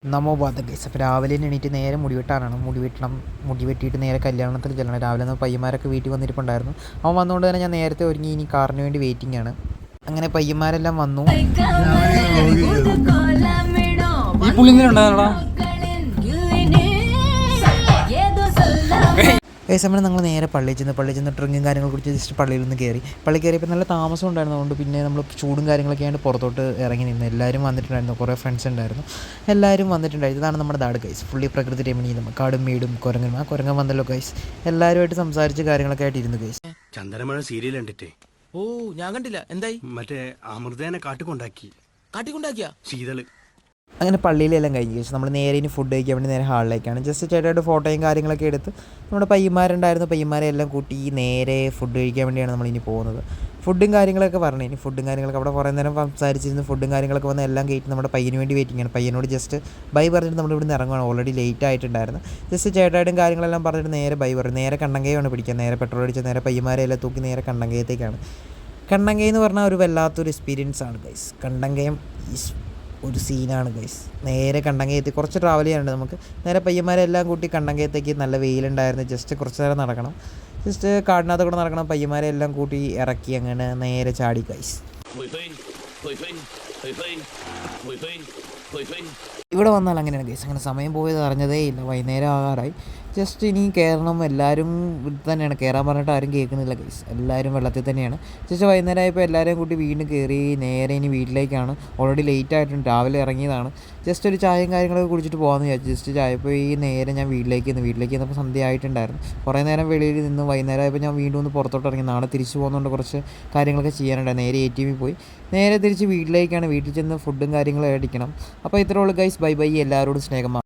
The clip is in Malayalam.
നമോ ബാധ ഗൈസ്. അപ്പോൾ രാവിലെ തന്നെ എണീറ്റ് നേരെ മുടി വെട്ടിയിട്ട് നേരെ കല്യാണത്തിൽ ചെല്ലണം. രാവിലെ നിന്ന് പയ്യന്മാരൊക്കെ വീട്ടിൽ വന്നിരിപ്പുണ്ടായിരുന്നു. അവൻ വന്നുകൊണ്ട് തന്നെ ഞാൻ നേരത്തെ ഒരുങ്ങി ഇനി കാറിന് വേണ്ടി വെയിറ്റിംഗ് ആണ്. അങ്ങനെ പയ്യന്മാരെല്ലാം വന്നു. ഈ പുള്ളിങ്ങനെ ഉണ്ടായിരുന്നടാ. ഗൈസ് നമ്മൾ നേരെ പള്ളിയിൽ ചെന്ന് ഡ്രിങ്കും കാര്യങ്ങൾ കുറിച്ച് ജസ്റ്റ് പള്ളിയിൽ നിന്ന് പള്ളി കയറിയപ്പോൾ നല്ല താമസം ഉണ്ടായിരുന്നു. അതുകൊണ്ട് പിന്നെ നമ്മൾ ചൂടും കാര്യങ്ങളൊക്കെ ആയിട്ട് പുറത്തോട്ട് ഇറങ്ങി നിന്ന് എല്ലാവരും വന്നിട്ടുണ്ടായിരുന്നു. കുറേ ഫ്രണ്ട്സ് ഉണ്ടായിരുന്നു, എല്ലാവരും വന്നിട്ടുണ്ടായിരുന്നു. ഇതാണ് നമ്മുടെ നാട് ഗൈസ്, ഫുള്ളി പ്രകൃതി രമണീയം, കാടും വീടും കുരങ്ങനും. ആ കുരങ്ങൻ വന്നല്ലോ ഗൈസ്. എല്ലാവരുമായിട്ട് സംസാരിച്ച് കാര്യങ്ങളൊക്കെ ആയിട്ട് ഇരുന്നു ഗൈസ്. ചന്ദനമഴ സീരിയൽ കണ്ടിട്ടേ? ഓ ഞാൻ കണ്ടില്ല, എന്തായി? മറ്റേ അമൃതേനെ കാട്ടിക്കൊണ്ടാക്കിയ ശീതള്. അങ്ങനെ പള്ളിയിലെല്ലാം കഴിഞ്ഞ് കഴിച്ചു നമ്മൾ നേരെ ഇനി ഫുഡ് കഴിക്കാൻ വേണ്ടി നേരെ ഹാളിലേക്കാണ്. ജസ്റ്റ് ചേട്ടായിട്ട് ഫോട്ടോയും കാര്യങ്ങളൊക്കെ എടുത്ത് നമ്മുടെ പയ്യന്മാരുണ്ടായിരുന്നു, പയ്യന്മാരെ എല്ലാം കൂട്ടി നേരെ ഫുഡ് കഴിക്കാൻ വേണ്ടിയാണ് നമ്മളിനി പോകുന്നത്. ഫുഡും കാര്യങ്ങളൊക്കെ പറഞ്ഞു. ഇനി ഫുഡും കാര്യങ്ങളൊക്കെ അവിടെ കുറേ നേരം സംസാരിച്ചിരുന്നു. ഫുഡും കാര്യങ്ങളൊക്കെ വന്ന് എല്ലാം കയറ്റി നമ്മുടെ പയ്യന് വേണ്ടി വെയിറ്റിംഗ് ആണ്. പയ്യനോട് ജസ്റ്റ് ബൈ പറഞ്ഞിട്ട് നമ്മൾ ഇവിടുന്ന് ഇറങ്ങുകയാണ്. ഓൾറെഡി ലേറ്റ് ആയിട്ടുണ്ടായിരുന്നു. ജസ്റ്റ് ചേട്ടായിട്ടും കാര്യങ്ങളെല്ലാം പറഞ്ഞിട്ട് നേരെ ബൈ പറഞ്ഞു. നേരെ കണ്ണങ്കയാണ് പിടിക്കുക. നേരെ പെട്രോൾ അടിച്ച് നേരെ പയ്യന്മാരെ എല്ലാം തൂക്കി നേരെ കണ്ണങ്കയത്തേക്കാണ്. കണ്ണങ്കൈ എന്ന് പറഞ്ഞാൽ ഒരു വല്ലാത്തൊരു എക്സ്പീരിയൻസ് ആണ് ഗൈസ്. കണ്ണങ്കയം ഒരു സീനാണ് ഗൈസ്. നേരെ കണ്ണങ്കയത്ത് കുറച്ച് ട്രാവൽ ചെയ്യാനുണ്ട് നമുക്ക്. നേരെ പയ്യന്മാരെല്ലാം കൂട്ടി കണ്ണങ്കയത്തേക്ക്. നല്ല വെയിലുണ്ടായിരുന്നു. ജസ്റ്റ് കുറച്ച് നേരം നടക്കണം, ജസ്റ്റ് കാടിനകത്ത് കൂടെ നടക്കണം. പയ്യന്മാരെ എല്ലാം കൂട്ടി ഇറക്കി അങ്ങനെ നേരെ ചാടി ഗൈസ്. ഇവിടെ വന്നാൽ അങ്ങനെയാണ് ഗൈസ്. അങ്ങനെ സമയം പോയത് അറിഞ്ഞതേ ഇല്ല. വൈകുന്നേരം ആകാറായി. ജസ്റ്റ് ഇനി കയറണം. എല്ലാവരും ഇത് തന്നെയാണ്, കയറാൻ പറഞ്ഞിട്ട് ആരും കേൾക്കുന്നില്ല ഗൈസ്. എല്ലാവരും വെള്ളത്തിൽ തന്നെയാണ്. ജസ്റ്റ് വൈകുന്നേരം ആയപ്പോൾ എല്ലാവരെയും കൂട്ടി വീണ്ടും കയറി നേരെ ഇനി വീട്ടിലേക്കാണ്. ഓൾറെഡി ലേറ്റ് ആയിട്ടുണ്ട്, രാവിലെ ഇറങ്ങിയതാണ്. ജസ്റ്റ് ഒരു ചായയും കാര്യങ്ങളൊക്കെ കുടിച്ചിട്ട് പോകാമെന്ന് വിചാരിച്ചു. ജസ്റ്റ് ചായ പോയി നേരെ ഞാൻ വീട്ടിലേക്ക് ചെന്നപ്പോൾ സന്ധ്യ ആയിട്ടുണ്ടായിരുന്നു. കുറേ നേരം വെളിയിൽ നിന്ന് വൈകുന്നേരം ആയപ്പോൾ ഞാൻ വീണ്ടും ഒന്ന് പുറത്തോട്ട് ഇറങ്ങി. നാളെ തിരിച്ചു പോകുന്നതുകൊണ്ട് കുറച്ച് കാര്യങ്ങളൊക്കെ ചെയ്യാനുണ്ടായിരുന്നു. നേരെ ATM പോയി നേരെ തിരിച്ച് വീട്ടിലേക്കാണ്. വീട്ടിൽ ചെന്ന് ഫുഡും കാര്യങ്ങളും അടിക്കണം. അപ്പോൾ ഇത്രേ ഉള്ളൂ ഗൈസ്. Bye bye. എല്ലാവരോടും സ്നേഹം.